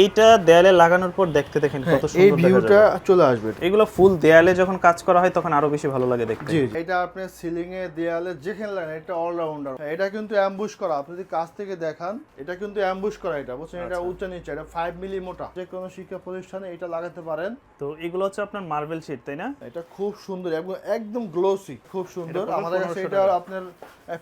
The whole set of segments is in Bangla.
এইটা দেয়ালে লাগানোর পর দেখতে দেখেন কত সুন্দর এই দেখা ভিউটা যাবে। চলে আসবে। এগুলো ফুল দেয়ালে যখন কাজ করা হয় তখন আরো বেশি ভালো লাগে দেখতে। জি এটা আপনি সিলিং এ দেয়ালে যেখানে লাগান এটা অলরাউন্ডার। এটা কিন্তু অ্যাম্বুশ করা, আপনি যদি কাছ থেকে দেখান এটা কিন্তু অ্যাম্বুশ করা, এটা বুঝছেন, এটা উঁচা নিচে, এটা 5 মিলি মোটা। যে কোনো শিক্ষা প্রতিষ্ঠানে এটা লাগাতে পারেন। তো এগুলো হচ্ছে আপনার মার্বেল শীট, তাই না? এটা খুব সুন্দর, একদম গ্লোসি, খুব সুন্দর। আমাদের কাছে এটা আপনার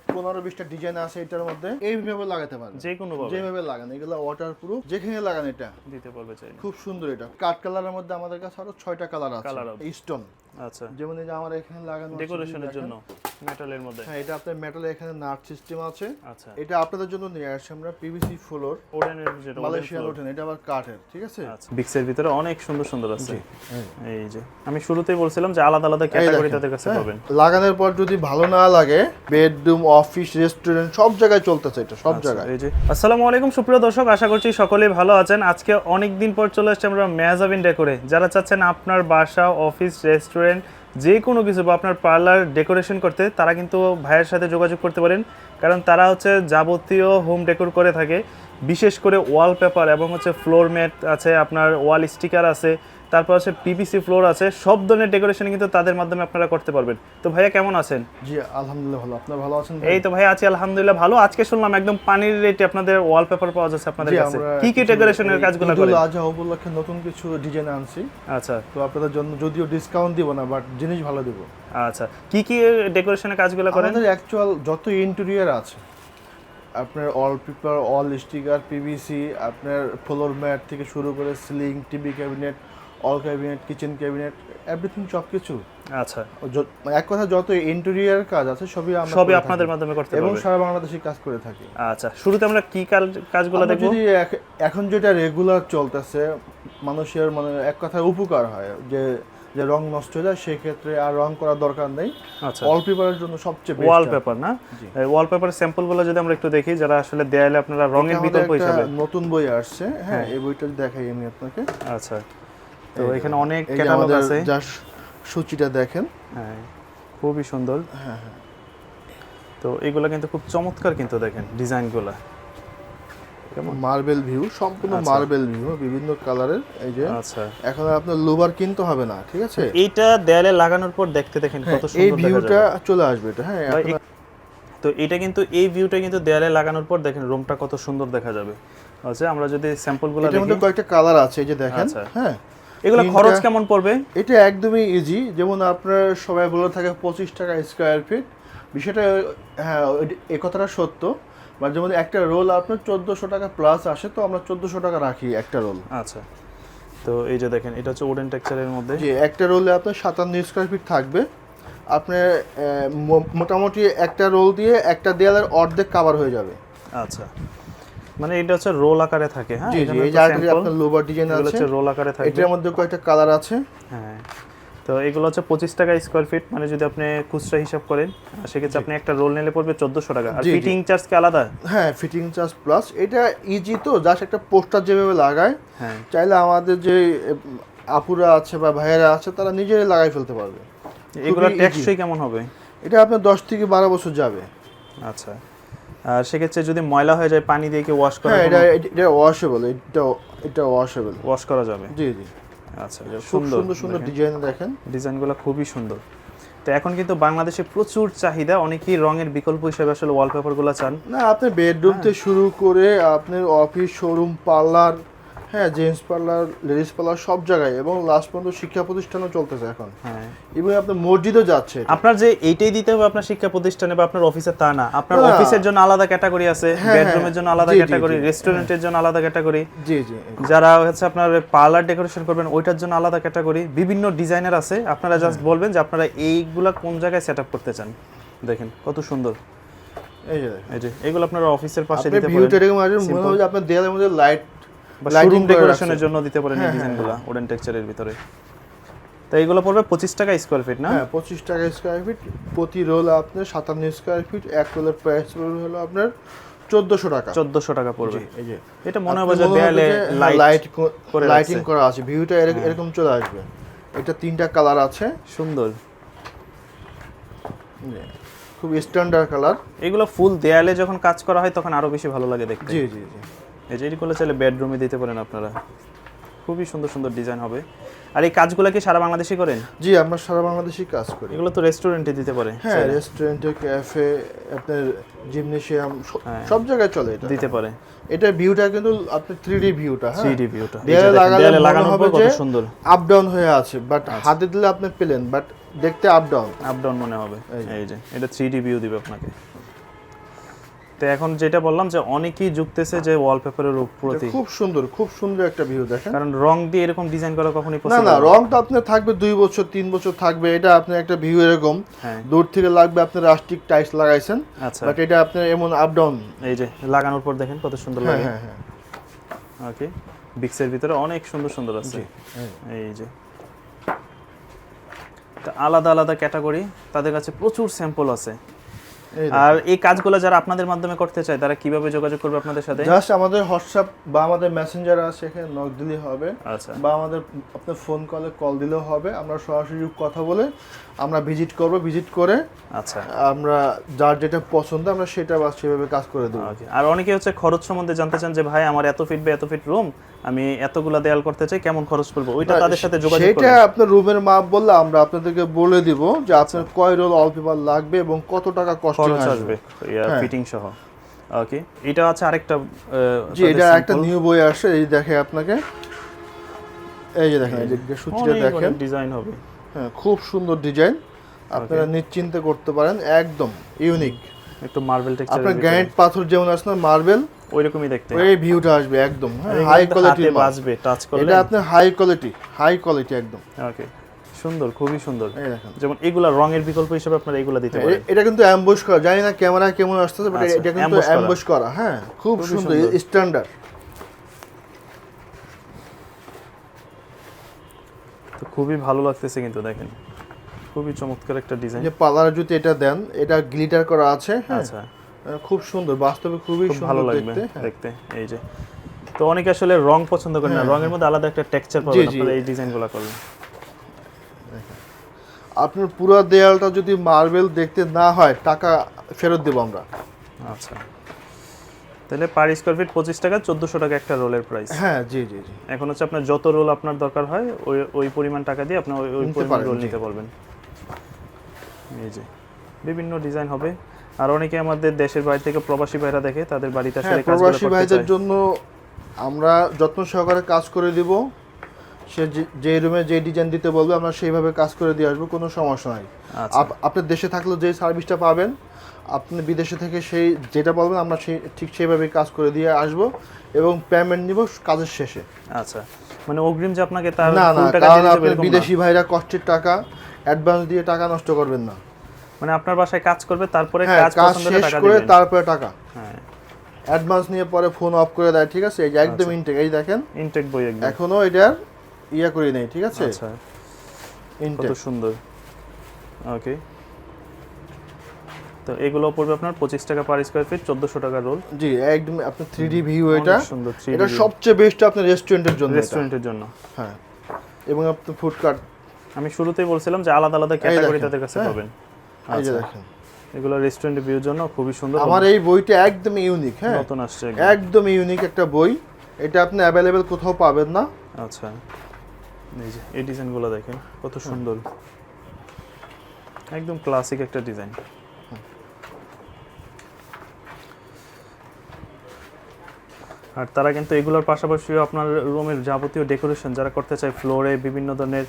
15-20টা ডিজাইন আছে এটার মধ্যে। এইভাবে লাগাতে পারেন, যে কোনো ভাবে যেভাবে লাগান, এগুলো ওয়াটারপ্রুফ, যেখানে লাগান এটা দিতে পারবে চাইলে। খুব সুন্দর। এটা কাট কালারের মধ্যে আমাদের কাছে আরো 6টা কালার আছে। স্টোন, আচ্ছা, যেমন এই যে আমার এখানে লাগানো আছে ডেকোরেশনের জন্য মেটালের মধ্যে। হ্যাঁ, এটা আপনার মেটালে এখানে নাট সিস্টেম আছে। আচ্ছা, এটা আপনাদের জন্য নিয়ে আসছি আমরা পিভিসি ফ্লোর, ওডেনের যেটা মালয়েশিয়ান ওঠেন, এটা আবার কাঠের, ঠিক আছে। আচ্ছা, বিক্সের ভিতরে অনেক সুন্দর সুন্দর আছে। এই যে আমি শুরুতেই বলছিলাম যে আলাদা আলাদা ক্যাটাগরি তাদের কাছে পাবেন। লাগানোর পর যদি ভালো না লাগে, বেডরুম, অফিস, রেস্টুরেন্ট সব জায়গায় চলতেছে এটা, সব জায়গায়। এই যে আসসালামু আলাইকুম সুপ্রিয় দর্শক, আশা করছি সকলেই ভালো আছেন। আজকে অনেক দিন পর চলে আসছে আমরা মেহজাবিন ডেকোরে। যারা চাচ্ছেন আপনার বাসা, অফিস, রেস্টুরেন্ট যে কোনো কিছু বা আপনার পার্লার ডেকোরেশন করতে, তারা কিন্তু ভাইয়ের সাথে যোগাযোগ করতে পারেন, কারণ তারা হচ্ছে যাবতীয় হোম ডেকোর করে থাকে। বিশেষ করে ওয়ালপেপার এবং হচ্ছে ফ্লোর ম্যাট আছে, আপনার ওয়াল স্টিকার আছে, তারপর হচ্ছে পিভিসি ফ্লোর আছে, সব ধরনের ডেকোরেশন কিন্তু তাদের মাধ্যমে আপনারা করতে পারবেন। তো ভাইয়া কেমন আছেন? জি আলহামদুলিল্লাহ ভালো, আপনারা ভালো আছেন? এই তো ভাই আছি আলহামদুলিল্লাহ ভালো। আজকে শুনলাম একদম পানির রেটে আপনাদের ওয়ালপেপার পাওয়া যাচ্ছে আপনাদের কাছে। কি কি ডেকোরেশনের কাজগুলো করেন? আজহা উপলক্ষে নতুন কিছু ডিজাইন আনছি। আচ্ছা, তো আপনাদের জন্য যদিও ডিসকাউন্ট দিব না, বাট জিনিস ভালো দিব। আচ্ছা, কি কি ডেকোরেশনের কাজগুলো করেন? আমাদের অ্যাকচুয়াল যত ইন্টেরিয়র আছে, আপনার ওয়ালপেপার, ওয়াল স্টিকার, পিভিসি, আপনার ফ্লোর ম্যাট থেকে শুরু করে ceiling, TV cabinet, all cabinet, kitchen cabinet, everything সব কিছু। আচ্ছা, এক কথা যত ইন্টেরিয়র কাজ আছে সবই আমরা সবই আপনাদের মাধ্যমে করতে পারবেন এবং সারা বাংলাদেশে কাজ করে থাকি। আচ্ছা, শুরুতে আমরা কি কাজগুলো দেখব? যদি এখন যেটা রেগুলার চলতেছে, মানুষের মানে এক কথায় উপকার হয়, যে যে রং নষ্ট হয়ে যায়, সেই ক্ষেত্রে আর রং করার দরকার নেই। আচ্ছা, ওয়ালপেপারের জন্য সবচেয়ে বেস্ট ওয়ালপেপার না? ওয়ালপেপারের স্যাম্পলগুলো যদি আমরা একটু দেখি, যারা আসলে দেয়ালে আপনারা রঙের বিকল্প হিসেবে। নতুন বই আসছে, হ্যাঁ এই বইটা দেখাই আমি আপনাকে। আচ্ছা, তো এখানে অনেক ক্যাটালগ আছে, জাস্ট সূচিটা দেখেন। হ্যাঁ খুবই সুন্দর। হ্যাঁ হ্যাঁ, তো এগুলো কিন্তু খুব চমৎকার, কিন্তু দেখেন ডিজাইনগুলো মার্বেল ভিউ, সম্পূর্ণ মার্বেল ভিউ, বিভিন্ন কালারের। এই যে আচ্ছা, এখন আপনার লোভার কিনতে হবে না, ঠিক আছে। এইটা দেয়ালে লাগানোর পর দেখতে দেখেন কত সুন্দর এই দেখা ভিউটা যাবে। চলে আসবে এটা। হ্যাঁ, তো এটা কিন্তু এই ভিউটা কিন্তু দেয়ালে লাগানোর পর দেখেন রুমটা কত সুন্দর দেখা যাবে। আচ্ছা, আমরা যদি স্যাম্পলগুলো এটার দেখি, মধ্যে কয়েকটা কালার আছে, এই যে দেখেন। আচ্ছা, হ্যাঁ, এগুলো খরচ কেমন পড়বে? এটা একদমই ইজি। যেমন আপনার সবাই বলে থাকে 25 টাকা স্কয়ার ফিট, বিষয়টা হ্যাঁ এই কথাটা সত্য। মানে যেমন একটা রোল আপনার 1400 টাকা প্লাস আসে, তো আমরা 1400 টাকা রাখি একটা রোল। আচ্ছা, তো এই যে দেখেন এটা হচ্ছে উডেন টেক্সচারের মধ্যে। যে একটা রোলে আপনার 57 স্কয়ার ফিট থাকবে। আপনার মোটামুটি একটা রোল দিয়ে একটা দেয়ালের অর্ধেক কভার হয়ে যাবে। আচ্ছা, মানে এটা হচ্ছে রোল আকারে থাকে। হ্যাঁ, জি জি, এই যে আপনার লোভার ডিজাইন আছে, হচ্ছে রোল আকারে থাকে। এটার মধ্যে কয়েকটা কালার আছে। হ্যাঁ, তো এগুলো হচ্ছে 25 টাকা স্কয়ার ফিট, মানে যদি আপনি খুচরা হিসাব করেন সেক্ষেত্রে আপনি একটা রোল নিলে পড়বে 1400 টাকা। আর ফিটিং চার্জ কি আলাদা? হ্যাঁ, ফিটিং চার্জ প্লাস। এটা ইজি, তো জাস্ট একটা পোস্টার যেভাবে লাগায়, হ্যাঁ, চাইলে আমাদের যে আপুরা আছে বা ভাইয়েরা আছে তারা নিজেরাই লাগাই ফেলতে পারবে। এগুলো টেকসই কেমন হবে? এটা আপনার 10 থেকে 12 বছর যাবে। আচ্ছা, আর সেক্ষেত্রে যদি ময়লা হয়ে যায় পানি দিয়ে কি ওয়াশ করা? হ্যাঁ, এটা ওয়াশেবল, এটা ওয়াশেবল, ওয়াশ করা যাবে। জি জি। আচ্ছা, সুন্দর সুন্দর সুন্দর ডিজাইন দেখেন, ডিজাইনগুলো খুবই সুন্দর। তো এখন কিন্তু বাংলাদেশে প্রচুর চাহিদা, অনেকেই রঙের বিকল্প হিসেবে আসলে ওয়ালপেপারগুলো চান। না আপনি বেডরুম থেকে শুরু করে আপনার অফিস, শোরুম, পার্লার, হ্যাঁ জেন্টস পার্লার, লেডিস পার্লার সব জায়গায়, এবং লাস্ট পর্যন্ত শিক্ষা প্রতিষ্ঠানও চলতেছে এখন। হ্যাঁ, এবং আপনার মসজিদও যাচ্ছে। আপনার যে এইটাই দিতে হবে আপনার শিক্ষা প্রতিষ্ঠানে বা আপনার অফিসে তা না, আপনার অফিসের জন্য আলাদা ক্যাটাগরি আছে, বেডরুমের জন্য আলাদা ক্যাটাগরি, রেস্টুরেন্টের জন্য আলাদা ক্যাটাগরি, জি জি, যারা হচ্ছে আপনার পার্লার ডেকোরেশন করবেন ওইটার জন্য আলাদা ক্যাটাগরি, বিভিন্ন ডিজাইনার আছে। আপনারা জাস্ট বলবেন যে আপনারা এইগুলা কোন জায়গায় সেটআপ করতে চান। দেখেন কত সুন্দর। এই যে এগুলো আপনারা অফিসের পাশে দিতে পারেন, ভিউটা এরকম আসবে মনে হয় আপনার দেয়ালের মধ্যে লাইট বা শোরুম ডেকোরেশনের জন্য দিতে পারেন এই ডিজাইনগুলো উডেন টেক্সচারের ভিতরে। তো এগুলো পড়বে 25 টাকা স্কয়ার ফিট না? হ্যাঁ, 25 টাকা স্কয়ার ফিট। প্রতি রোল আপনার 57 স্কয়ার ফিট। এক রোলের প্রাইস হলো আপনার 1400 টাকা। 1400 টাকা পড়বে। এই যে এটা মনে হবে যে দেয়ালে লাইটিং করা আছে, ভিউটা এরকম চলে আসবে। এটা 3টা কালার আছে, সুন্দর, খুব স্ট্যান্ডার্ড কালার। এগুলো ফুল দেয়ালে যখন কাজ করা হয় তখন আরো বেশি ভালো লাগে দেখতে। জি জি জি। এই যে এগুলো চাইলে বেডরুমে দিতে পারেন আপনারা, খুবই সুন্দর সুন্দর ডিজাইন হবে। আর এই কাজগুলো কি সারা বাংলাদেশে করেন? জি, আমরা সারা বাংলাদেশে কাজ করি। এগুলো তো রেস্টুরেন্টে দিতে পারে। হ্যাঁ, রেস্টুরেন্টে, ক্যাফে, আপনার জিমনেশিয়াম, সব জায়গায় চলে এটা, দিতে পারে। এটা ভিউটা কিন্তু আপনার 3D ভিউটা, হ্যাঁ 3D ভিউটা দেয়ালে লাগানোর পর কত সুন্দর আপ ডাউন হয়ে আছে, বাট হাতে দিলে আপনি পেলেন, বাট দেখতে আপ ডাউন মনে হবে। এই যে এটা 3D ভিউ দিবে আপনাকে। তো এখন যেটা বললাম যে অনেকেই যুক্তেছে যে ওয়ালপেপারের উপরতে, খুব সুন্দর একটা ভিউ দেখেন। কারণ রং দিয়ে এরকম ডিজাইন করা কখনোই না পসিবল না, রং তো আপনার থাকবে 2 বছর 3 বছর থাকবে। এটা আপনার একটা ভিউ এরকম দূর থেকে লাগবে, আপনি রাস্টিক টাইলস লাগাইছেন, আচ্ছা, বাট এটা আপনার এমন আপ ডাউন। এই যে লাগানোর পর দেখেন কত সুন্দর লাগে। হ্যাঁ হ্যাঁ, ওকে, বিক্সের ভিতরে অনেক সুন্দর সুন্দর আছে। এই যে তো আলাদা আলাদা ক্যাটাগরি, তাদের কাছে প্রচুর স্যাম্পল আছে। আর এই কাজগুলো যারা আপনাদের মাধ্যমে করতে চায় তারা কিভাবে যোগাযোগ করবে আপনাদের সাথে? জাস্ট আমাদের হোয়াটসঅ্যাপ বা আমাদের মেসেঞ্জার আছে, এখানে নক দিলেই হবে। আচ্ছা, বা আমাদের আপনার ফোন কলে কল দিলেও হবে। আমরা সরাসরি কথা বলে আমরা ভিজিট করব, ভিজিট করে আচ্ছা আমরা যার যেটা পছন্দ আমরা সেটা বা সেভাবে কাজ করে দেবো। আর অনেকে হচ্ছে খরচ সম্বন্ধে জানতে চান যে ভাই আমার এত ফিট বা এত ফিট রুম, আমি এতগুলা দেয়াল করতে চাই, কেমন খরচ পড়বে? ওইটা তাদের সাথে যোগাযোগ করবেন। সেটা আপনার রুমের মাপ বললে আমরা আপনাদেরকে বলে দিব যে আপনার কয় রোল ওয়ালপেপার লাগবে এবং কত টাকা কস্টিং আসবে ফিটিং সহ। ওকে, এটা আছে আরেকটা, জি এটা একটা নিউ বই আসে, এই দেখে আপনাকে, এই যে দেখেন, এই যে সূচিটা দেখেন, ডিজাইন হবে। হ্যাঁ, খুব সুন্দর ডিজাইন, আপনারা নিশ্চিন্তে করতে পারেন, একদম ইউনিক। একটু মার্বেল টেক্সচার, আপনার গ্রানাইট পাথর যেমন আছে না মার্বেল, ওইরকমই দেখতে, ওই ভিউটা আসবে একদম হাই কোয়ালিটি, বাজবে টাচ করলে। এটা আপনি হাই কোয়ালিটি একদম। ওকে, সুন্দর, খুবই সুন্দর। এই দেখেন, যেমন এগুলা রঙের বিকল্প হিসেবে আপনারা এগুলা দিতে পারেন। এটা কিন্তু অ্যাম্বুশ করা, জানি না ক্যামেরায় কেমন আসতেছে, বাট এটা কিন্তু অ্যাম্বুশ করা, হ্যাঁ খুব সুন্দর স্ট্যান্ডার্ড। তো খুবই ভালো লাগতেছে কিন্তু দেখেন, খুবই চমৎকার একটা ডিজাইন। যে পার্লারে যদি এটা দেন, এটা গ্লিটার করা আছে, হ্যাঁ আচ্ছা, খুব সুন্দর, বাস্তবে খুবই ভালো সুন্দর লাগবে দেখতে। দেখতে। এই যে তো অনেকে আসলে রং পছন্দ করে না, রঙের মধ্যে আলাদা একটা টেক্সচার পাবেন আপনারা এই ডিজাইনগুলো করলে। আপনার পুরো দেয়ালটা যদি মার্বেল দেখতে না হয় টাকা ফেরত দেব আমরা। আচ্ছা, তাহলে পার স্কয়ার ফিট 25 টাকা, 1400 টাকা একটা রোলের প্রাইস। হ্যাঁ জি জি জি, এখন হচ্ছে আপনার যত রোল আপনার দরকার হয় ওই পরিমাণ টাকা দিয়ে আপনি ওই পরিমাণ রোল নিতে পারবেন। এই যে বিভিন্ন ডিজাইন হবে। আর অনেকে আমাদের দেশের বাইরে থেকে প্রবাসী ভাইরা দেখে, তাদের বাড়িতে আসলে কাজগুলো প্রবাসী করতে ভাইদের চায়। জন্য আমরা যত্ন সহকারে কাজ করে দিব। সে যে রুমে যে ডিজাইন দিতে বলবে আমরা সেইভাবে কাজ করে দিয়ে আসবো, কোনো সমস্যা নাই। আপনার দেশে থাকলেও যে সার্ভিসটা পাবেন, আপনি বিদেশে থেকে সেই যেটা বলবেন আমরা ঠিক সেইভাবে কাজ করে দিয়ে আসবো এবং পেমেন্ট নিব কাজের শেষে। আচ্ছা, মানে অগ্রিম যে আপনাকে তার না না, ফুল টাকা কারণ দিয়ে দিতে আপনার এরকম না। বিদেশি ভাইরা কষ্টের টাকা অ্যাডভান্স দিয়ে টাকা নষ্ট করবেন না। মানে আপনার বাসায় কাজ করবে, তারপরে কাজ পছন্দ হলে শেষ টাকা করে দিবেন। তারপরে টাকা, হ্যাঁ অ্যাডভান্স নিয়ে পরে ফোন অফ করে দেয়, ঠিক আছে? এই যে একদম ইনটেক, এই দেখেন ইনটেক বই একদম, এখনো এটার ইয়া করি নাই, ঠিক আছে? আচ্ছা, ইনটেক কত সুন্দর। ওকে, তো এগুলো পড়বে আপনার 25 টাকা পার স্কয়ার ফিট, 1400 টাকা রোল। জি একদম আপনার 3D ভিউ, এটা সুন্দর 3D এটা সবচেয়ে বেস্ট আপনার রেস্টুরেন্টের জন্য, রেস্টুরেন্টের জন্য। হ্যাঁ, এবং আপনার ফুড কার্ট, আমি শুরুতেই বলছিলাম যে আলাদা আলাদা ক্যাটাগরি তাদের কাছে পাবেন। এই যে আচ্ছা, দেখেন এগুলো রেস্টুরেন্টের ভিউর জন্য খুবই সুন্দর। আমার এই বইটা একদম ইউনিক, হ্যাঁ নতুন আসছে একদম ইউনিক একটা বই, এটা আপনি অ্যাভেলেবেল কোথাও পাবেন না। আচ্ছা, এই যে এই ডিজাইনগুলো দেখেন কত সুন্দর, একদম ক্লাসিক একটা ডিজাইন। আর তারা কিন্তু এগুলোর পাশাপাশি আপনার রুমের যাবতীয় ডেকোরেশন যারা করতে চায়, ফ্লোরে বিভিন্ন ধরনের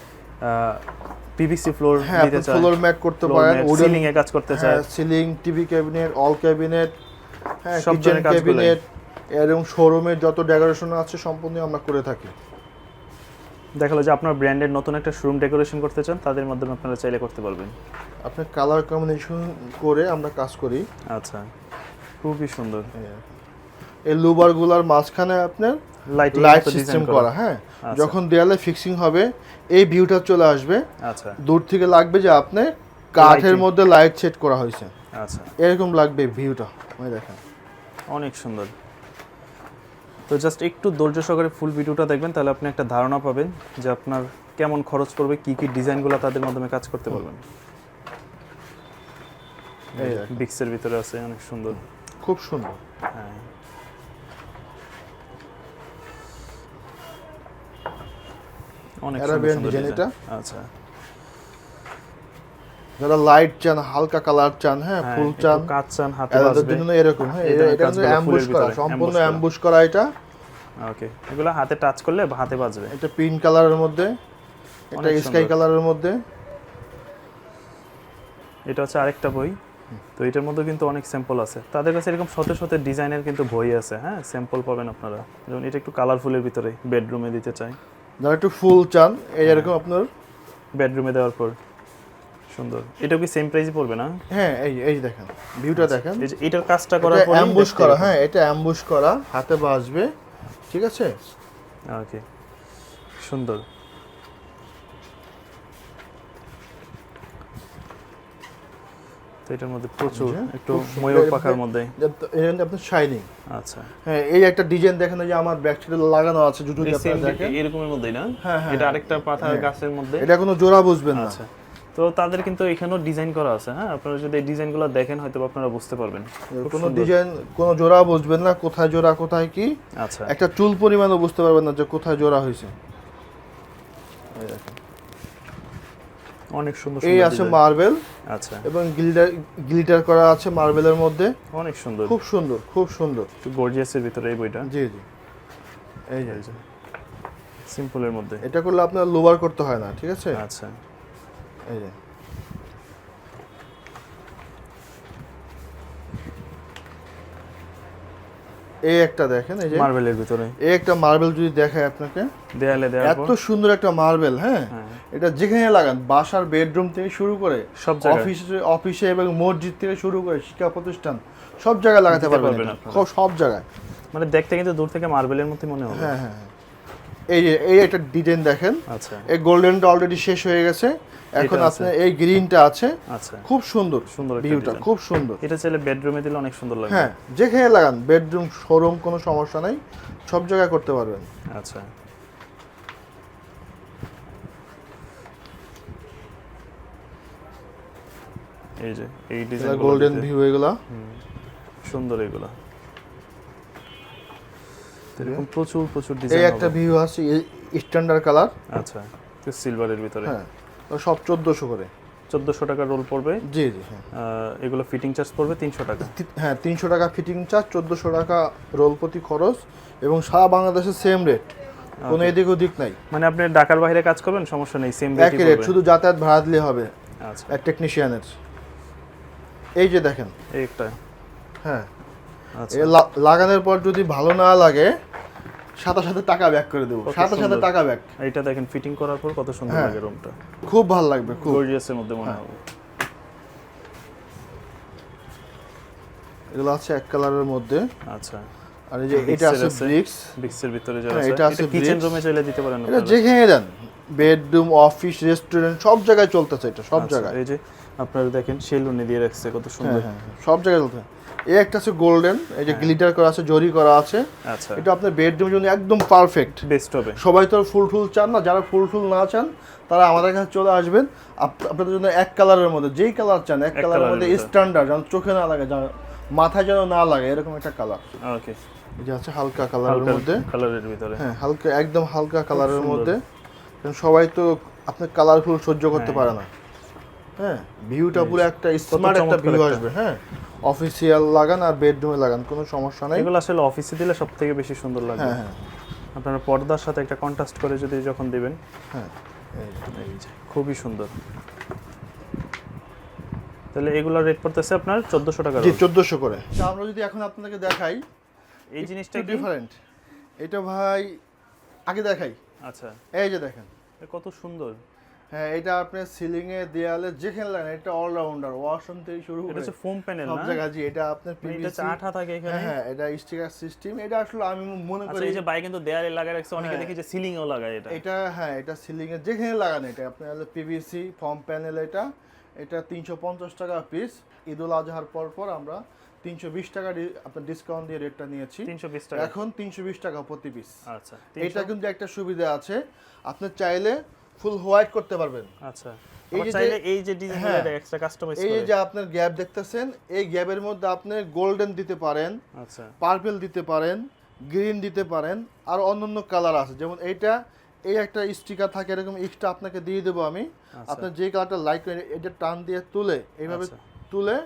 পিভিসি ফ্লোর দিতে চায়, ফ্লোর ম্যাট করতে পারেন, সিলিং এ কাজ করতে চায়, ceiling, TV cabinet, all cabinet, হ্যাঁ সব কিচেন ধরনের কাজগুলো। ক্যাবিনেট এবং শোরুমের যত ডেকোরেশন আছে সম্পূর্ণ আমরা করে থাকি। দেখালো যে আপনার ব্র্যান্ডের নতুন একটা শোরুম ডেকোরেশন করতে চান, তাদের মাধ্যমে আপনারা চাইলে করতে পারবেন। আপনি কালার কম্বিনেশন করে আমরা কাজ করি। আচ্ছা, খুবই সুন্দর। এই লুবারগুলোর মাঝখানে আপনার লাইট সিস্টেম করা, হ্যাঁ যখন দেয়ালে ফিক্সিং হবে এই ভিউটা চলে আসবে। আচ্ছা, দূর থেকে লাগবে যে আপনি কাঠের মধ্যে লাইট সেট করা হয়েছে, আচ্ছা এরকম লাগবে ভিউটা, ওই দেখেন অনেক সুন্দর। তো জাস্ট একটু ধৈর্য সহকারে ফুল ভিডিওটা দেখবেন, তাহলে আপনি একটা ধারণা পাবেন যে আপনার কেমন খরচ পড়বে, কি কি ডিজাইনগুলো তাদের মাধ্যমে কাজ করতে পারবেন। বিক্সের ভিতরে আছে, অনেক সুন্দর, খুব সুন্দর। হ্যাঁ অনেক অ্যারাবিয়ান সুন্দর ডিজাইন এটা। আচ্ছা, যারা লাইট চান, হালকা কালার চান, হ্যাঁ ফুল একটু চান, কাজ চান হাতে এদের বাজবে জন্য এরকম। হ্যাঁ এই এটা ধরনের এটা কিন্তু কাজগুলো অ্যাম্বুশ ফুলের করা, ভিতরে, সম্পূর্ণ ambush করা। অ্যাম্বুশ করা এটা। ওকে, এগুলো হাতে টাচ করলে হাতে বাজবে। এটা পিঙ্ক কালারের মধ্যে, এটা অনেক স্কাই সুন্দর। কালারের মধ্যে। এটা হচ্ছে আরেকটা বই। তো এটার মধ্যে কিন্তু অনেক স্যাম্পল আছে, তাদের কাছে এরকম শত শত ডিজাইনের কিন্তু বই আছে, হ্যাঁ স্যাম্পল পাবেন আপনারা। যেমন এটা একটু কালারফুলের ভিতরে বেডরুমে দিতে চাই, যারা একটু ফুল চান এই এরকম আপনার, বেডরুমে দেওয়ার পর সুন্দর। এটাও কি সেম প্রাইসে পড়বে না? হ্যাঁ এই এই দেখেন ভিউটা দেখেন, এই যে এটার কাজটা করার এটা পর অ্যাম্বুশ করা, হ্যাঁ এটা অ্যাম্বুশ করা, হাতে বাজবে, ঠিক আছে। ওকে, সুন্দর। তো এটার মধ্যে প্রচুর একটু ময়ূর পাখার মধ্যে, এটা আপনার শাইনিং। আচ্ছা হ্যাঁ এই একটা ডিজাইন দেখেন, এই যে আমার ব্যাক সাইডে লাগানো আছে জুতো, এই আপনারা same দেখেন এরকমের মধ্যেই না? হ্যাঁ, হ্যাঁ, এটা আরেকটা পাতার গাছের মধ্যে। এটা কোনো জোড়া বুঝবেন না। আচ্ছা, তো তাদের কিন্তু এখানেও ডিজাইন করা আছে, হ্যাঁ আপনারা যদি এই ডিজাইনগুলো দেখেন হয়তো আপনারা বুঝতে পারবেন। খুব কোনো সুন্দর। ডিজাইন কোনো জোড়া বুঝবেন না, কোথায় জোড়া কোথায় কি, আচ্ছা, একটা চুল পরিমাণও বুঝতে পারবেন না যে কোথায় জোড়া হয়েছে। এই দেখেন, অনেক সুন্দর এই সুন্দর আছে design। মার্বেল আচ্ছা, এবং গ্লিটার করা আছে মার্বেলের মধ্যে, অনেক সুন্দর, খুব সুন্দর খুব সুন্দর। একটু গর্জিয়াসের ভিতরে এই বইটা। জি জি, এই যে সিম্পলের মধ্যে। এটা করলে আপনার লোভার করতে হয় না, ঠিক আছে। আচ্ছা, এই যে এই একটা দেখেন, এই যে মার্বেলের ভিতরে এই একটা মার্বেল যদি দেখায় আপনাকে, দেয়ালে দেওয়ার এত পর সুন্দর একটা মার্বেল, হ্যাঁ হ্যাঁ, এটা যেখানে লাগান, বাসার বেডরুম থেকে শুরু করে সব জায়গায় অফিসে অফিসে এবং মসজিদ থেকে শুরু করে শিক্ষা প্রতিষ্ঠান সব জায়গায় লাগাতে দিতে পারবেন পারবেন এটা। আপনারা। সব জায়গায়। মানে দেখতে কিন্তু দূর থেকে মার্বেলের মতো মনে হবে। হ্যাঁ হ্যাঁ হ্যাঁ। এই যে এই একটা ডিজাইন দেখেন, আচ্ছা, এই গোল্ডেনটা অলরেডি শেষ হয়ে গেছে, এখন এটা আছে। আপনার এই গ্রিনটা আছে, আচ্ছা, খুব সুন্দর সুন্দর একটা ভিউটা, design। খুব সুন্দর। এটা চাইলে বেডরুমে দিলে অনেক সুন্দর লাগবে। হ্যাঁ যেখানে লাগান, বেডরুম শোরুম কোনো সমস্যা নাই, সব জায়গায় করতে পারবেন। আচ্ছা, এই যে এই ডিজাইন গোল্ডেন ভিউ এগুলা। সুন্দর এগুলা। তো এরকম প্রচুর প্রচুর এই ডিজাইন একটা ভিউ আছে স্ট্যান্ডার্ড কালার, আচ্ছা, সিলভারের ভিতরে। হ্যাঁ তো সব 1400 করে। 1400 টাকা রোল পড়বে। জি জি হ্যাঁ। এগুলো ফিটিং চার্জ পড়বে 300 টাকা। হ্যাঁ 300 টাকা ফিটিং চার্জ, 1400 টাকা রোল প্রতি খরচ, এবং সারা বাংলাদেশে সেম রেট, কোনো এদিক ওদিক নাই। মানে আপনি ঢাকার বাইরে কাজ করবেন সমস্যা নেই, সেম রেটই একই রেট, পড়বে। শুধু যাতায়াত ভাড়া দিলে হবে আচ্ছা, এক টেকনিশিয়ানের। এই যে দেখেন, এই একটা। হ্যাঁ আচ্ছা, এ লাগানোর পর যদি ভালো না লাগে সাথে সাথে টাকা ব্যাক করে দেবো, কত সাথে সাথে সুন্দর। টাকা ব্যাক। এইটা দেখেন ফিটিং করার পর কত সুন্দর হ্যাঁ। লাগে রুমটা, খুব ভালো লাগবে, খুব। গর্জিয়াসের মধ্যে মনে হবে। এগুলো আছে এক কালারের মধ্যে, আচ্ছা, আর এই যে এটা আছে ব্রিক্স, বিক্সের ভিতরে যারা হ্যাঁ, আছে এটা আছে কিচেন bricks। রুমে চাইলে দিতে পারেন এটা আপনারা। যেখানে দেন, বেডরুম অফিস রেস্টুরেন্ট সব জায়গায় চলতেছে এটা, সব আচ্ছা, জায়গায়। এই যে আপনারা দেখেন সেলুনে দিয়ে রাখছে কত হ্যাঁ সুন্দর। হ্যাঁ হ্যাঁ, সব জায়গায় চলতে। এই একটা আছে গোল্ডেন, এই যে গ্লিটার করা আছে, জরি করা আছে, আচ্ছা, এটা আপনার বেডরুমের জন্য একদম পারফেক্ট। বেস্ট হবে। সবাই তো ফুল টুল চান না, যারা ফুল টুল না চান তারা আমাদের কাছে চলে আসবেন। আপনাদের জন্য এক কালারের মধ্যে, যেই কালার চান এক কালারের কালারের মধ্যে, ভিতরে। স্ট্যান্ডার্ড, যেন চোখে না লাগে, যেন মাথায় যেন না লাগে, এরকম একটা কালার। ওকে, এই যে আছে হালকা কালারের হালকা মধ্যে, কালারের ভিতরে। হ্যাঁ হালকা একদম হালকা কালারের সুন্দর। মধ্যে, কারণ সবাই তো আপনার কালারফুল সহ্য করতে হ্যাঁ। পারে না। হ্যাঁ ভিউটা পুরো একটা স্মার্ট একটা চমৎকার ভিউ একটা। আসবে। হ্যাঁ অফিসিয়াল লাগান আর বেডরুমে লাগান, কোনো সমস্যা নাই। এগুলো আসলে অফিসে দিলে সব থেকে বেশি সুন্দর লাগবে। হ্যাঁ হ্যাঁ আপনারা পর্দার সাথে একটা কন্ট্রাস্ট করে যদি যখন দিবেন, হ্যাঁ এই যে খুবই সুন্দর। তাহলে এগুলোর রেট পড়তেছে আপনার 1400 টাকা জি roll। 1400 করে। তা আমরা যদি এখন আপনাকে দেখাই, এই জিনিসটা একটু কি? ডিফারেন্ট। এটা ভাই আগে দেখাই, আচ্ছা, এই যে দেখেন, এ কত সুন্দর। হ্যাঁ এটা আপনার সিলিং এ দেয়ালে যেখানে লাগান, এটা অলরাউন্ডার, ওয়াশরুম থেকে শুরু এটা করে হচ্ছে ফোম প্যানেল সব না? জায়গায়। জি এটা আপনার মানে এটা হচ্ছে পিভিসি, আঠা থাকে এখানে। হ্যাঁ হ্যাঁ এটা স্টিকার সিস্টেম। এটা আসলে আমি মনে আচ্ছা, করি এই যে ভাই কিন্তু দেয়ালে লাগায় রাখছে, অনেকে হ্যাঁ। দেখি যে সিলিং এও লাগায় এটা। এটা, হ্যাঁ এটা সিলিং এ যেখানে লাগান, এটা আপনার হলো পিভিসি ফর্ম প্যানেল। এটা এটা 350 টাকা পিস। ঈদুল আজহার পর পর আমরা 320 টাকা আপনার ডিসকাউন্ট দিয়ে রেটটা নিয়েছি, 320 টাকা। এখন 320 টাকা প্রতি পিস। আচ্ছা, এটা কিন্তু একটা সুবিধা আছে, আপনি চাইলে ফুল হোয়াইট করতে পারবেন। আচ্ছা, এই আবার যে- চাইলে এই যে ডিজাইন হ্যাঁ। এটা এক্সট্রা কাস্টমাইজ এই করে। যে আপনার গ্যাপ দেখতেছেন, এই গ্যাপের মধ্যে আপনি গোল্ডেন দিতে পারেন, আচ্ছা, পার্পল দিতে পারেন, গ্রিন দিতে পারেন, আর অন্যান্য কালার আছে। যেমন এইটা এই একটা স্টিকার থাকে এরকম এক্সট্রা আপনাকে দিয়ে দেবো আমি। আপনার যে কালারটা লাইক করেন এটা টান দিয়ে তুলে এইভাবে আচ্ছা। তুলে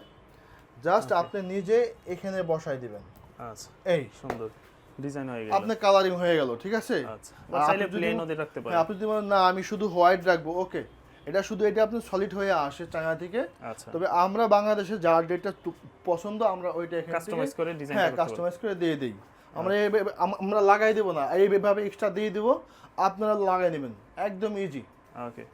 জাস্ট আপনি নিজে এখানে বসাই দিবেন। আচ্ছা, এই সুন্দর ডিজাইন হয়ে গেল। আপনার কালারিং হয়ে গেল, ঠিক আছে? আচ্ছা, আর চাইলে আপনি যদি- প্লেনও দিয়ে রাখতে পারেন। হ্যাঁ, আপনি যদি বলেন না আমি শুধু হোয়াইট রাখবো, ওকে, এটা শুধু এটা আপনি সলিড হয়ে আসে চায়না থেকে। আচ্ছা, তবে আমরা বাংলাদেশে যার ডেটটা পছন্দ আমরা ওইটা এখান থেকে কাস্টমাইজ করে ডিজাইন হ্যাঁ করতে পারবেন। কাস্টমাইজ করে দিয়ে দিই আমরা। আমরা লাগাই দেবো না, এইভাবে এক্সট্রা দিয়ে দিব, আপনারা লাগাই নেবেন, একদম ইজি। ওকে,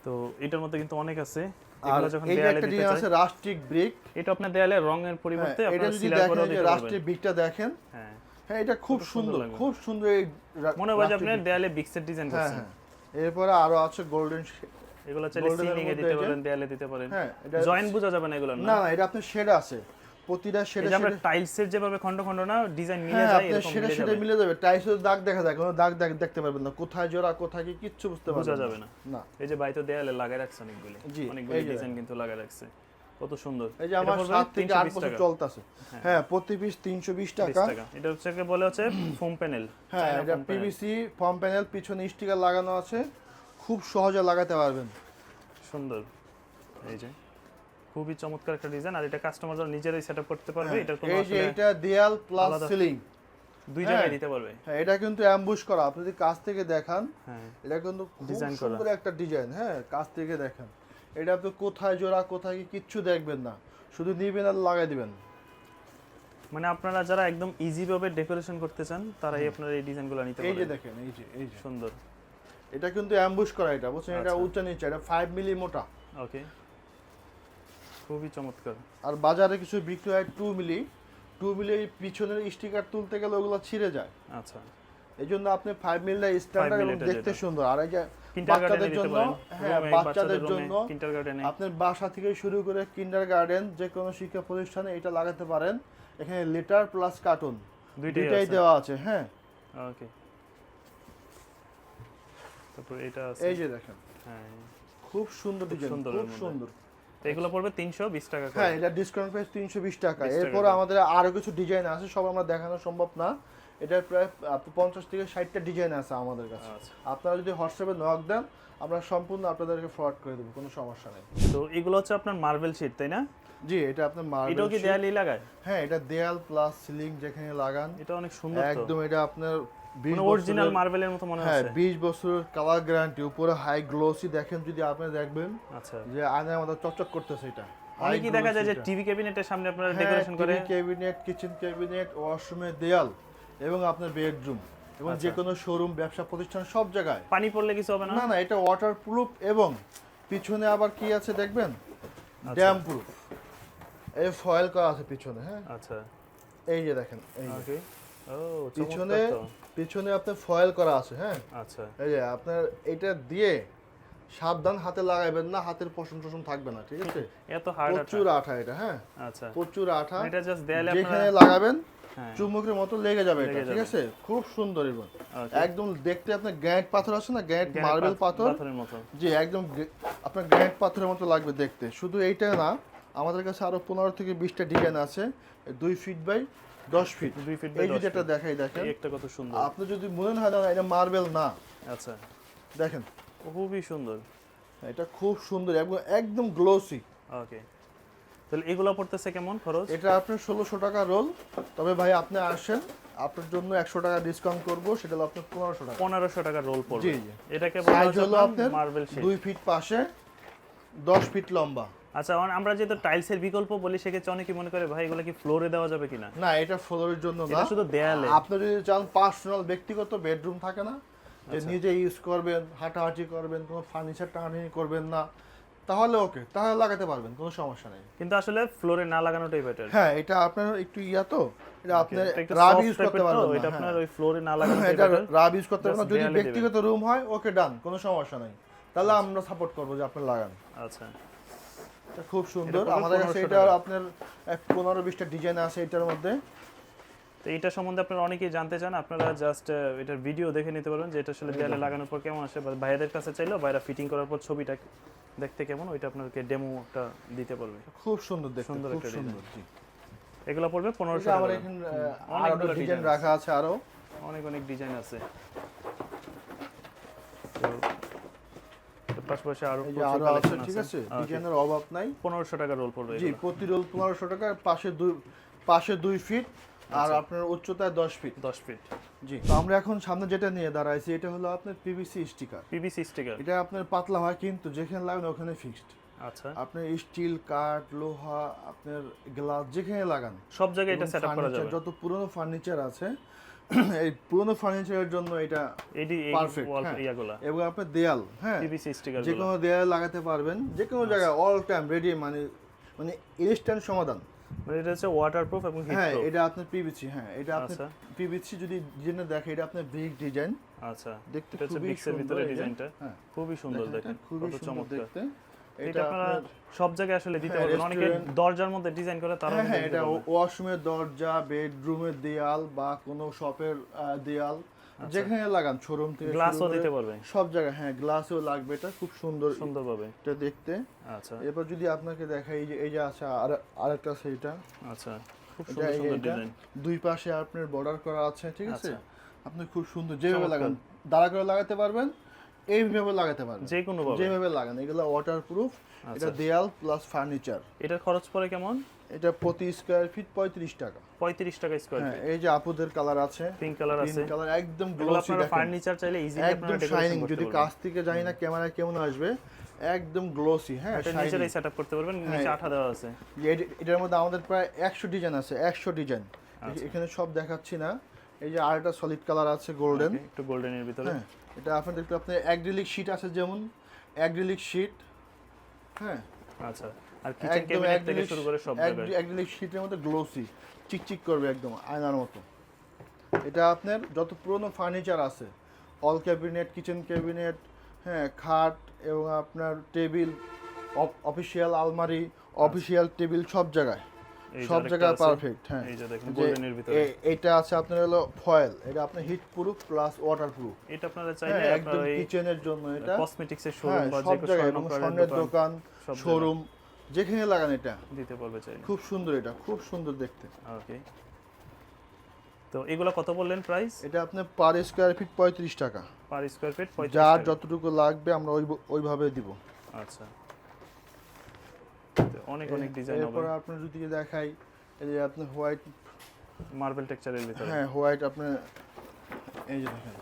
তো এটার মধ্যে কিন্তু অনেক আছে। আর এগুলো যখন এই যে দেয়ালে একটা দিতে জিনিস চাই, আছে রাস্টিক ব্রিক। এটা আপনার দেয়ালে রঙের পরিবর্তে এটা আপনারা যদি সিলার দেখেন করেও এই যে দিতে পারবেন। রাস্টিক ব্রিকটা দেখেন, হ্যাঁ, হ্যাঁ এটা খুব কত সুন্দর সুন্দর, লাগবে। খুব সুন্দর। এই মনে হয় যে rustic আপনার brick। দেয়ালে বিক্সের ডিজাইন হ্যাঁ করছেন। হ্যাঁ, এরপরে আরো আছে গোল্ডেন। এগুলো চাইলে golden এর সিলিং এ মধ্যে দিতে এই যে- পারেন, দেয়ালে দিতে পারেন। হ্যাঁ, এটা জয়েন্ট বোঝা যাবে না এগুলো না না। না, এটা আপনার শেড আছে, প্রতিটা এই শেডে যে আমরা টাইলসের যেভাবে খন্ড খন্ড না ডিজাইন মিলে হ্যাঁ যায়, আপনার এরকম শেডে মিলে শেডে যাবে, মিলে যাবে। টাইলসের দাগ দেখা যায়, কোনো দাগ দেখতে পারবেন না, কোথায় জোড়া কোথায় কি কিচ্ছু বুঝতে বোঝা পারবেন যাবে না। না। এই যে বাইতো দেয়ালে লাগায় রাখছে অনেকগুলি, জি, অনেকগুলি এই যে ডিজাইন কিন্তু লাগায় রাখছে, কত সুন্দর। এই যে এটা আমার পড়বে 7 থেকে 8 320 বছর টাকা। চলতেছে। হ্যাঁ, প্রতি পিস 320 টাকা। 20 টাকা। এটা হচ্ছে কি বলে হচ্ছে ফোম প্যানেল। হ্যাঁ, এটা পিভিসি ফর্ম প্যানেল, পিছনে স্টিকার লাগানো আছে, খুব সহজে লাগাতে পারবেন। সুন্দর, এই যে খুবই চমৎকার একটা ডিজাইন। আর এটা কাস্টমার যারা নিজেরাই সেটআপ করতে পারবে, এটা কোনো এই যে আসলে এটা দেয়াল প্লাস আলাদা সিলিং, দুই জায়গায় দিতে পারবে। হ্যাঁ এটা কিন্তু অ্যাম্বুশ করা, আপনি যদি কাছ থেকে দেখান হ্যাঁ, এটা কিন্তু খুব Design করা। সুন্দর একটা ডিজাইন। হ্যাঁ, কাছ থেকে দেখেন, এটা আপনি কোথায় জোড়া কোথায় কি কিচ্ছু দেখবেন না, শুধু নিবেন আর লাগাই দিবেন। মানে আপনারা যারা একদম ইজি ভাবে ডেকোরেশন করতে চান তারাই আপনারা এই ডিজাইনগুলো নিতে এই যে পারেন। দেখেন, এই যে সুন্দর, এটা কিন্তু অ্যাম্বুশ করা, এটা বুঝছেন, এটা আচ্ছা। উঁচা নিচে, এটা 5 মিলি মোটা। ওকে, খুবই চমৎকার। আর বাজারে কিছু বিক্রি হয় 2 মিলি, 2 মিলি পিছনের স্টিকার তুলতে গেলে ওগুলো ছিঁড়ে যায়। আচ্ছা, এই জন্য আপনি 5 মিলিটা স্ট্যান্ডার্ড এবং মিলিটা দেখতে যেটা। সুন্দর। আর এই যে কিন্ডারগার্টেনে বাচ্চাদের দিতে জন্য, পারেন, হ্যাঁ রুমে বাচ্চাদের জন্য কিন্ডারগার্টেনে। আপনার বাসা থেকে শুরু করে কিন্ডারগার্টেন যে কোনো শিক্ষা প্রতিষ্ঠানে এটা লাগাতে পারেন। এখানে লিটার প্লাস কার্টুন দুইটাই আছে। দেওয়া আছে। হ্যাঁ, ওকে, তারপর এটা আছে। এই যে দেখেন, হ্যাঁ, খুব সুন্দর ডিজাইন, সুন্দর খুব এর মধ্যে। সুন্দর। তো এগুলো পড়বে 320 টাকা করে। হ্যাঁ, এটা ডিসকাউন্ট প্রাইস 320 টাকা। 20 টাকা এরপর করে। আমাদের আরো কিছু ডিজাইন আছে, সব আমরা দেখানো সম্ভব না। এটার প্রায় 50 থেকে 60টা ডিজাইন আছে আমাদের কাছে। আচ্ছা, আপনারা যদি হোয়াটসঅ্যাপে নক দেন আমরা সম্পূর্ণ আপনাদেরকে ফরওয়ার্ড করে দেবো, কোনো সমস্যা নেই। তো এগুলো হচ্ছে আপনার মার্বেল শীট, তাই না? জি, এটা আপনার মার্বেল। এটাও কি দেয়ালেই লাগায়? হ্যাঁ, এটা দেয়াল প্লাস সিলিং যেখানে লাগান এটা অনেক সুন্দর তো, একদম। এটা আপনার 20 মানে অরিজিনাল বছরের- মার্বেলের মতো মনে হ্যাঁ হচ্ছে। 20 বছরের কালার গ্যারান্টি, উপরে হাই গ্লোসি। দেখেন যদি আপনি দেখবেন আচ্ছা, যে আয়নার মতো চকচক করতেছে। এটা অনেকেই দেখা যায় যে টিভি ক্যাবিনেটের সামনে আপনারা ডেকোরেশন করে। ক্যাবিনেট, কিচেন ক্যাবিনেট, ওয়াশরুমের দেয়াল এবং আপনার বেডরুম এবং আচ্ছা। যে কোনো শোরুম, ব্যবসা প্রতিষ্ঠান সব জায়গায়। পানি পড়লে কিছু হবে না? না না, এটা ওয়াটারপ্রুফ এবং পিছনে আবার কি আছে দেখবেন, আচ্ছা। Dam proof. এই ফয়েল করা আছে পিছনে। হ্যাঁ, আচ্ছা, এই যে দেখেন, এই যে ওকে, ও পিছনে চমৎকার তো। পিছনে আপনার ফয়েল করা আছে। হ্যাঁ, আচ্ছা, এই যে আপনার এটা দিয়ে সাবধান, হাতে লাগাইবেন না, হাতের পশম টশম থাকবে না, ঠিক আছে? এত হার্ড প্রচুর আঠা এটা। হ্যাঁ, আচ্ছা, প্রচুর আঠা। এটা জাস্ট দেয়ালে যেখানে আপনারা। লাগাবেন হ্যাঁ, চুম্বকের মতো লেগে যাবে এটা, লেগে ঠিক যাবে। আছে? খুব সুন্দর এবং ওকে। একদম দেখতে আপনার গ্যানেট পাথর আছে না, গ্যানেট গ্যানেট মার্বেল পাথর, পাথরের মতো। জি একদম আপনার গ্যানেট পাথরের মতো লাগবে দেখতে। শুধু এইটা না, আমাদের কাছে আরো 15 থেকে 20টা ডিজাইন আছে, 2 feet by 10 feet. 2 feet by এই 10 যদি একটা ফিট। দেখাই, দেখেন এই একটা কত সুন্দর। আপনি যদি মনে হয় না এটা মার্বেল না, আচ্ছা, দেখেন খুবই সুন্দর। এটা খুব সুন্দর এবং একদম গ্লোসি। ওকে, তাহলে এগুলো পড়তেছে কেমন খরচ? এটা আপনার 1600 টাকা রোল। তবে ভাই আপনি আসেন, আপনার জন্য 100 টাকা ডিসকাউন্ট করব, সেটা হলো আপনার 1500 টাকা। 1500 টাকা রোল পড়বে। জি, জি। এটাকে বলা সাইজ হচ্ছে হলো আপনার মার্বেল শীট। 2 ফিট পাশে 10 ফিট লম্বা। আচ্ছা, আমরা যেহেতু টাইলসের বিকল্প বলি, সেক্ষেত্রে অনেকে মনে করে ভাই এগুলো কি ফ্লোরে দেওয়া যাবে কিনা? না, এটা ফ্লোরের জন্য না, এটা শুধু দেয়ালে। আপনি যদি চান পার্সোনাল ব্যক্তিগত বেডরুম থাকে না, যে আচ্ছা। নিজে ইউজ করবেন, হাঁটাহাঁটি করবেন, কোনো ফার্নিচার টানাটানি করবেন না, তাহলে ওকে, তাহলে লাগাতে পারবেন, কোনো সমস্যা নেই। কিন্তু আসলে ফ্লোরে না লাগানোটাই বেটার। হ্যাঁ, এটা আপনার একটু তো এটা আপনি একটু রাব soft ইউজ type করতে এর তো, পারবেন এটা না। আপনার হ্যাঁ, ওই ফ্লোরে না লাগানোটাই এটা বেটার। রাব ইউজ করতে পারবেন না। Just যদি দেয়ালে দিবেন। ব্যক্তিগত রুম হয়, ওকে ডান, কোনো সমস্যা নাই, তাহলে আমরা সাপোর্ট করবো যে আপনি লাগান। আচ্ছা, এটা খুব সুন্দর। পড়বে আমাদের কাছে 1500 এটা টাকা। আপনার 15-20টা ডিজাইন আছে এটার মধ্যে। তো এটা সম্বন্ধে আপনারা অনেকেই জানতে চান, আপনারা জাস্ট এটার ভিডিও দেখে নিতে পারবেন যে এটা আসলে দেয়ালে লাগানোর পর কেমন আসে, বা ভাইয়াদের কাছে চাইলেও ভাইরা ফিটিং করার পর ছবিটা দেখতে কেমন, ওইটা আপনাদেরকে ডেমোটা দিতে পারবে। খুব সুন্দর দেখতে, সুন্দর খুব একটা সুন্দর। জি, এগুলো পড়বে 1500 এটা টাকা। আমার এখানে অনেকগুলো ডিজাইন ডিজাইন রাখা আছে আরো। অনেক ডিজাইন আছে। তো পাশাপাশি আরো এই যে আরো আছে, ঠিক আছে, ডিজাইনের অভাব নাই। 1500 টাকা রোল পড়বে জি, এগুলো। প্রতি রোল 1500 টাকা, পাশে 2 ফিট আর আপনার উচ্চতায় 10 ফিট। 10 ফিট। জি, তো আমরা এখন সামনে যেটা নিয়ে দাঁড়াইছি এটা হলো আপনার পিভিসি স্টিকার। PVC sticker. এটা আপনার পাতলা হয় কিন্তু যেখানে লাগানো ওখানে ফিক্সড। আচ্ছা, আপনি স্টিল, কাঠ, লোহা, আপনার গ্লাস যেখানে লাগান সব জায়গায় এটা এবং সেটআপ করা ফার্নিচার, যাবে। যত পুরনো ফার্নিচার আছে এই পুরনো ফার্নিচারের জন্য এটা এডি পারফেক্ট। ওয়াল ইয়াগুলা এবং আপনার দেয়াল, হ্যাঁ, পিভিসি স্টিকার যে কোনো দেয়াল লাগাতে পারবেন, যে কোনো জায়গায় অল টাইম রেডি, মানে ইনস্ট্যান্ট সমাধান। মানে এটা হচ্ছে ওয়াটারপ্রুফ এবং হিট হ্যাঁ, প্রুফ। এটা আপনার পিভিসি, হ্যাঁ, এটা আপনার আচ্ছা। পিভিসি যদি ডিজাইনে দেখে এটা আপনার ব্রিক ডিজাইন। আচ্ছা, দেখতে এটা হচ্ছে খুবই বিক্সের ভিতরে সুন্দর এই যে, ডিজাইনটা হ্যাঁ, খুবই সুন্দর দেখেন, খুবই কত সুন্দর চমৎকার। দেখতে। এটা আপনারা আপনার সব জায়গায় আসলে দিতে হ্যাঁ, পারবেন, অনেকে restaurant- দরজার মধ্যে ডিজাইন করে তারা হ্যাঁ, এটা ওয়াশরুমের দরজা, বেডরুমের দেয়াল বা কোনো শপের দেয়াল, যেখানে লাগান, শোরুম থেকে গ্লাসও শুরু করে দিতে পারবে সব জায়গায়, হ্যাঁ, গ্লাসও লাগবে। এটা খুব সুন্দর সুন্দরভাবে। এটা দেখতে। আচ্ছা এরপর যদি আপনাকে দেখাই, এই যে আছে আরেকটা সেইটা, আচ্ছা, খুব এটা সুন্দর সুন্দর এটা ডিজাইন। দুই পাশে আপনার বর্ডার করা আছে, ঠিক আছে। আচ্ছা। আপনি খুব সুন্দর যেভাবে চমৎকার। লাগান, দাঁড়া করে লাগাতে পারবেন, এইভাবে লাগাতে পারবেন, যে কোনো ভাবে। যেভাবে লাগান। এগুলো ওয়াটারপ্রুফ। এটা দেয়াল প্লাস ফার্নিচার। এটার খরচ পড়ে কেমন? এটা প্রতি স্কয়ার ফিট 35 টাকা। 35 টাকা স্কয়ার হ্যাঁ, ফিট। এই যে আপুদের কালার আছে, পিঙ্ক কালার আছে, কালার একদম এগুলো গ্লোসি, আপনারা দেখেন ফার্নিচার চাইলে ইজিলি একদম আপনারা শাইনিং। ডেকোরেশন করতে যদি পারবেন। কাছ থেকে জানি না ক্যামেরায় কেমন আসবে, একদম গ্লোসি, হ্যাঁ, এটা শাইনিং। নিজেরাই সেটআপ করতে পারবেন, নিচে আঠা দেওয়া আছে। এটার মধ্যে আমাদের প্রায় 100 ডিজাইন আছে, 100 ডিজাইন। আচ্ছা। এখানে সব দেখাচ্ছি না। এই যে আরেকটা সলিড কালার আছে, গোল্ডেন। Okay, একটু গোল্ডেনের ভিতরে। হ্যাঁ, এটা আপনার দেখতে, আপনার অ্যাক্রিলিক শীট আছে, যেমন অ্যাক্রিলিক শীট, হ্যাঁ, আচ্ছা, আর কিচেন ক্যাবিনেট থেকে শুরু করে সব জায়গায়। অ্যাক্রিলিক শীটের মধ্যে গ্লোসি, চিকচিক করবে একদম আয়নার মতো। এটা আপনার যত পুরনো ফার্নিচার আছে, অল ক্যাবিনেট, কিচেন ক্যাবিনেট, হ্যাঁ, খাট এবং আপনার টেবিল, অফিসিয়াল আলমারি, অফিসিয়াল টেবিল, সব জায়গায় এই যে সব আরেকটা জায়গায় আছে, পারফেক্ট। হ্যাঁ, এই যে দেখেন যে গোল্ডেনের ভিতরে। এটা আছে আপনার হলো ফয়েল, এটা আপনার heat proof plus water proof. এটা আপনারা চাইলে হ্যাঁ, আপনারা একদম এই কিচেনের জন্য এটা, কসমেটিক্সের শোরুম হ্যাঁ, বা সব যে কোনো জায়গায়, এবং স্বর্ণের দোকান, সব শোরুম, যেখানে লাগান এটা দিতে পারবে চাইলে। খুব সুন্দর, এটা খুব সুন্দর দেখতে। ওকে, তো এগুলো কত বললেন প্রাইস? এটা আপনার পার স্কয়ার ফিট 35 টাকা। পার স্কয়ার ফিট 35 যার টাকা। যতটুকু লাগবে আমরা ওইভাবে দিব। আচ্ছা, তো অনেক অনেক ডিজাইন হবে। এরপর আপনার যদি দেখাই, এই যে আপনার হোয়াইট মার্বেল টেক্সচারের ভিতরে। হ্যাঁ, হোয়াইট আপনার, এই যে দেখেন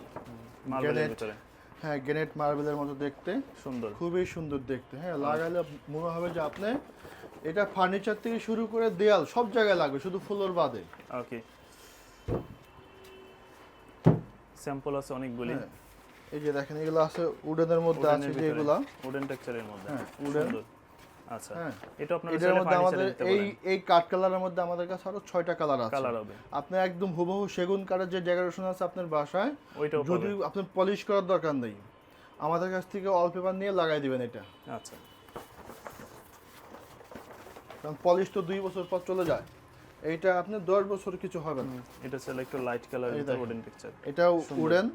মার্বেলের গ্রানাইট, ভিতরে হ্যাঁ, গ্রানাইট মার্বেলের মতো দেখতে, সুন্দর। খুবই সুন্দর দেখতে। হ্যাঁ, লাগালে মনে হবে যে আপনি এটা ফার্নিচার থেকে শুরু করে দেয়াল সব জায়গায় লাগবে, শুধু ফ্লোর বাদে। ওকে, স্যাম্পল আছে অনেকগুলি। হ্যাঁ, এই যে দেখেন এগুলো আছে উডেনের মধ্যে আছে, যেগুলো উডেন টেক্সচারের মধ্যে। হ্যাঁ, wooden। সুন্দর। আচ্ছা, হ্যাঁ, এটা আপনারা এটার চাইলে মধ্যে আমাদের ফার্নিচারে দিতে এই পারেন। এই কাঠ কালারের মধ্যে আমাদের কাছে আরো 6টা কালার আছে। কালার হবে, আপনি একদম হুবহু সেগুন কাঠের যে ডেকোরেশন আছে আপনার বাসায়, ওইটাও যদি পাবেন। আপনার পলিশ করার দরকার নেই, আমাদের কাছ থেকে ওয়ালপেপার নিয়ে লাগাই দিবেন এটা। আচ্ছা, কারণ পলিশ তো 2 বছর পর চলে যায়, এইটা আপনার 10 বছর কিছু হবে না। এটা হচ্ছে একটু লাইট কালার, এই এটা দেখেন। উডেন টেক্সচার, এটাও উডেন,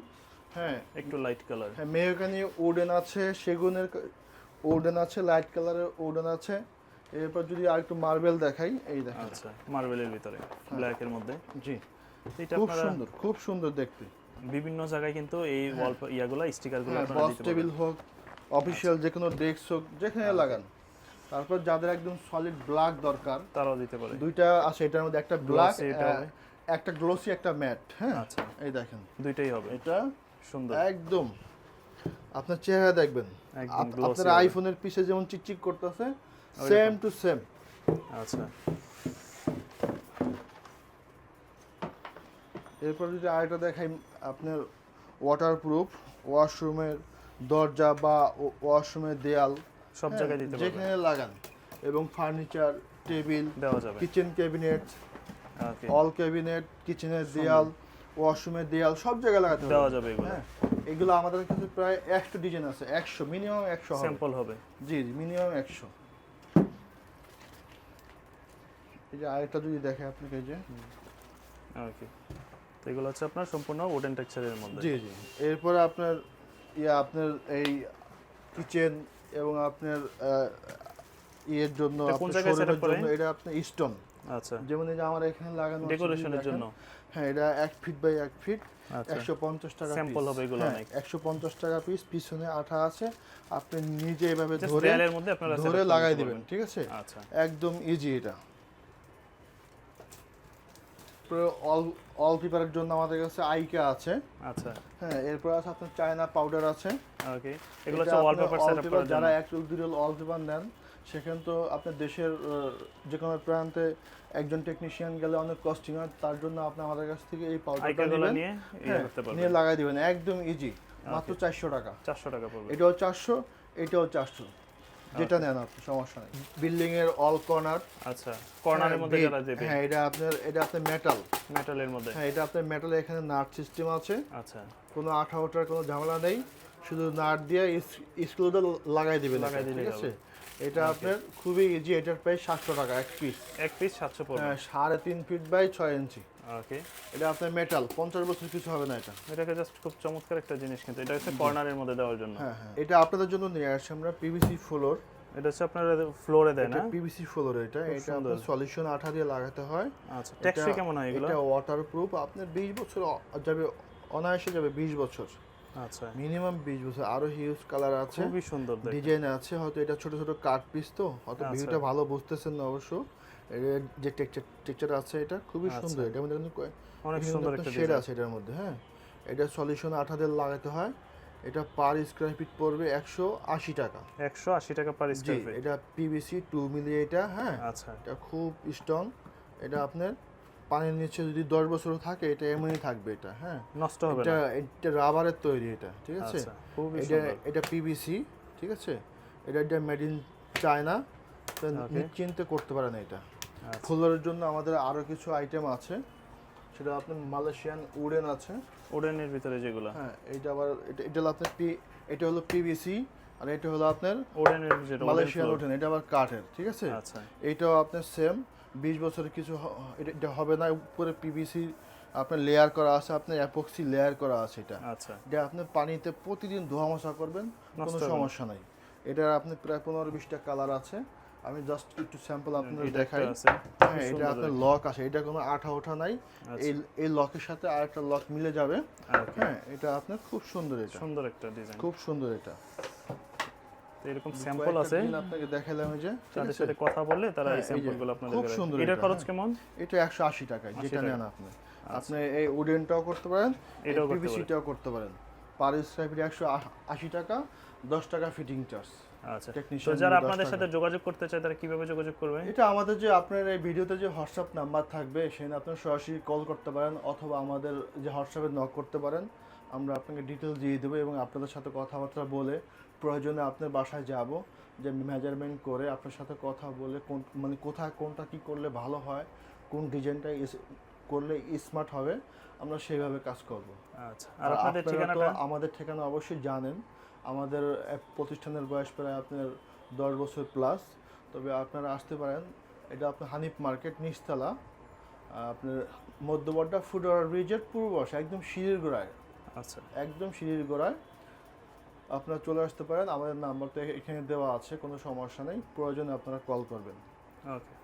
হ্যাঁ, একটু লাইট কালার। হ্যাঁ, মেহগনি উডেন আছে, সেগুনের উডেন আছে, লাইট কালারের উডেন আছে। এরপর যদি আর একটু মার্বেল দেখাই, এই দেখেন, আচ্ছা, মার্বেলের ভিতরে ব্ল্যাক এর মধ্যে। জি, এটা খুব আপনারা সুন্দর, খুব সুন্দর দেখতে। বিভিন্ন জায়গায় কিন্তু এই ওয়াল ইয়াগুলো স্টিকারগুলো হ্যাঁ, আপনারা বস দিতে টেবিল পারবেন। হোক, অফিসিয়াল যে কোনো ডেস্ক হোক, যেখানে লাগান। তারপর যাদের একদম সলিড ব্ল্যাক দরকার, তারাও দিতে পারে। দুইটা আছে এটার মধ্যে, একটা ব্ল্যাক, Glossy এটা হবে। একটা গ্লোসি, একটা ম্যাট। হ্যাঁ, আচ্ছা, এই দেখেন দুইটাই হবে, এটা সুন্দর। একদম আপনার চেহারা দেখবেন, একদম glossy আপনার হবে। আইফোনের পিছে যেমন চিকচিক করতেছে, সেম টু সেম। আচ্ছা, এরপর যদি আরেকটা দেখাই, আপনার ওয়াটারপ্রুফ ওয়াশরুমের দরজা বা ওয়াশরুমের দেয়াল, সব হ্যাঁ, জায়গায় দিতে পারবেন, যেখানে লাগান, এবং ফার্নিচার, টেবিল, দেওয়া যাবে। কিচেন ক্যাবিনেট, ওকে, অল ক্যাবিনেট, কিচেনের দেয়াল, ওয়াশরুমের দেয়াল, সব জায়গায় লাগাতে দেওয়া পারবেন। যাবে এগুলো। হ্যাঁ, এগুলো আমাদের কাছে প্রায় 100 ডিজাইন আছে, 100 মিনিমাম 100 হবে। স্যাম্পল হবে। জি, মিনিমাম 100। এই যে আরেকটা যদি দেখে আপনাকে, এই যে, ওকে, তো এগুলো হচ্ছে আপনার সম্পূর্ণ উডেন টেক্সচারের মধ্যে। জি জি। এরপরে আপনার আপনার এই কিচেন এবং আপনার ইয়ের জন্য, এটা কোন আপনার জায়গায় শোরুমের setup করে? জন্য, এটা আপনার স্টোন, আচ্ছা, যেমন এই যে আমার এখানে লাগানো আছে, ডেকোরেশনের যদি দেখেন, জন্য। হ্যাঁ, এটা 1 ফিট বাই 1 ফিট, আচ্ছা 150 টাকা স্যাম্পল piece। হবে এগুলো হ্যাঁ, অনেক 150 টাকা পিস, পিছনে আঠা আছে, আপনি নিজে এভাবে Just ধরে দেয়ালের মধ্যে আপনারা ধরে setup করে লাগাই নিতে দিবেন, পারবেন। ঠিক আছে? আচ্ছা একদম ইজি এটা। অল পেপারের জন্য আমাদের কাছে আইকা আছে। আচ্ছা হ্যাঁ, এরপর আছে আপনার চায়না পাউডার আছে। ওকে, এগুলো হচ্ছে ওয়ালপেপার সেটআপ করার জন্য। যারা 1 রুল 2 রুল ওয়ালপেপার নেন, সেখানে তো আপনার দেশের যে কোনো প্রান্তে একজন টেকনিশিয়ান গেলে অনেক কস্টিং হয়, তার জন্য আপনি আমাদের কাছ থেকে এই পাউডারটা আইকাগুলো নেবেন, নিয়ে হ্যাঁ, করতে পারবেন। নিয়ে লাগাই দিবেন, একদম ইজি, মাত্র 400 টাকা। 400 টাকা পড়বে। এটাও 400, এটাও 400, যেটা নেন আপনি সমস্যা নেই। বিল্ডিং এর অল কর্নার, আচ্ছা কর্নারের মধ্যে যারা দেবে, হ্যাঁ, এটা আপনার মেটাল, মেটালের মধ্যে। হ্যাঁ, এটা আপনার মেটালে এখানে নাট সিস্টেম আছে, আচ্ছা কোনো আঠা ওঠার কোনো ঝামেলা নেই, শুধু নাট দিয়ে স্ক্রুটা লাগাই দিবেন, লাগাই এটা, দিলেই ঠিক আছে? হবে। এটা আপনার খুবই ইজি, এটার প্রায় 700 টাকা এক পিস, এক পিস 700 পড়বে। 3.5 ফিট বাই 6 ইঞ্চি। ওকে, এটা আপনার মেটাল, 50 বছর কিছু হবে না এটা। এটাকে জাস্ট খুব চমৎকার একটা জিনিস, কিন্তু এটা হচ্ছে কর্নারের মধ্যে দেওয়ার জন্য। হ্যাঁ হ্যাঁ, এটা আপনাদের জন্য নিয়ে আসছি আমরা, পিভিসি ফ্লোর। এটা হচ্ছে আপনার ফ্লোরে দেয় না? পিভিসি ফ্লোর, এটা আপনার সলিউশন আঠা দিয়ে লাগাতে হয়। আচ্ছা টেকসই কেমন হয় এগুলো? এটা ওয়াটারপ্রুফ, আপনার 20 বছর যাবে, অনায়াসে যাবে 20 বছর, আচ্ছা মিনিমাম 20 বছর। আরো হিউজ কালার আছে, খুবই সুন্দর দেখতে। ডিজাইন আছে, হয়তো এটা ছোট ছোট কাট পিস, তো হয়তো আচ্ছা। ভিউটা ভালো বুঝতেছেন না অবশ্য। এর যে টেক্সচার আছে, এটা খুবই সুন্দর, এটার মধ্যে কিন্তু অনেক সুন্দর একটা শেড আছে এটার মধ্যে। হ্যাঁ, এটা সলিউশন আঠা দিয়ে লাগাতে হয়। এটা পার স্কয়ার ফিট পড়বে 180 টাকা। 180 টাকা পার জি, স্কয়ার ফিট। এটা পিভিসি 2 মিলি, এটা হ্যাঁ, আচ্ছা এটা খুব স্ট্রং। এটা আপনার পানির নিচে যদি 10 বছরও থাকে, এটা এমনই থাকবে এটা, হ্যাঁ, নষ্ট হবে না। এটা রাবারের তৈরি, এটা, ঠিক আছে? আচ্ছা খুবই এটা সুন্দর। এটা পিভিসি, ঠিক আছে? এটা মেড ইন চায়না, তো Okay. নিশ্চিন্তে করতে পারেন এটা। আচ্ছা ফ্লোরের জন্য আমাদের আরো কিছু আইটেম আছে, সেটা আপনার মালয়েশিয়ান উডেন আছে। ওডেনের ভিতরে যেগুলো, হ্যাঁ, এটা আবার এটা হলো আপনার এটা হলো পিভিসি, আর এটা হলো আপনার ওডেনের যেটা মালয়েশিয়ান উডেন, এটা আবার কাঠের, ঠিক আছে? আচ্ছা এইটাও আপনার সেম 20 বছরের কিছু এটা হবে না। উপরে পিভিসি আপনার লেয়ার করা আছে, আপনার অ্যাপক্সি লেয়ার করা আছে। এটা আচ্ছা এটা আপনি পানিতে প্রতিদিন ধোয়া মোছা করবেন, কোনো নষ্ট হবে না। সমস্যা নাই। এটার আপনি প্রায় 15-20টা কালার আছে, আমি জাস্ট একটু স্যাম্পল আপনাদের এটা দেখাই। একটা আছে, হ্যাঁ, এটা আপনার লক আছে, এটা কোনো আঠা ওঠা নাই। আচ্ছা। এই লকের সাথে আরেকটা লক মিলে যাবে। Okay. হ্যাঁ, এটা আপনার খুব সুন্দর, এটা সুন্দর একটা ডিজাইন। খুব সুন্দর। এটা তো এরকম স্যাম্পল কয়েকটা আছে, ডিজাইন আপনাকে দেখালাম, এই যে, ঠিক তাদের আছে? সাথে কথা বললে তারা হ্যাঁ, এই এই যে, স্যাম্পলগুলো আপনাদের খুব সুন্দর এটার এটা, খরচ হ্যাঁ। কেমন? এটা 180 টাকায়, 80 যেটা টাকা। নেন আপনি। আপনি এই উডেনটাও করতে পারেন, এটাও করতে পিভিসিটাও করতে পারেন। পার স্কয়ার ফিট 180 টাকা, 10 টাকা ফিটিং চার্জ। আচ্ছা, তো Technician যারা 10 আপনাদের টাকা। সাথে যোগাযোগ করতে চায় তারা কিভাবে যোগাযোগ করবে? এটা আমাদের যে আপনার এই ভিডিওতে যে হোয়াটসঅ্যাপ নাম্বার থাকবে, সেখানে আপনার সরাসরি কল করতে পারেন, অথবা আমাদের যে হোয়াটসঅ্যাপে নক করতে পারেন। আমরা আপনাকে ডিটেলস দিয়ে দেবো এবং আপনাদের সাথে কথাবার্তা বলে, প্রয়োজনে আপনার বাসায় যাব, যে মেজারমেন্ট করে আপনার সাথে কথা বলে, মানে কোথায় কোনটা কি করলে ভালো হয়, কোন ডিজাইনটা করলে স্মার্ট হবে, আমরা সেইভাবে কাজ করব। আচ্ছা, আর আপনাদের আপনারা তো ঠিকানাটা? আমাদের ঠিকানা অবশ্যই জানেন। আমাদের প্রতিষ্ঠানের বয়স প্রায় আপনার 10 বছর প্লাস। তবে আপনারা আসতে পারেন, এটা আপনার হানিফ মার্কেট, নিচতলা, আপনার মধ্যবর্ডা ফুটওভার ব্রিজের পূর্ব পাশে, একদম সিঁড়ির গোড়ায়, আচ্ছা একদম সিঁড়ির গোড়ায় আপনারা চলে আসতে পারেন। আমাদের নাম্বার তো এখানে দেওয়া আছে, কোনো সমস্যা নেই, প্রয়োজনে আপনারা কল করবেন। ওকে।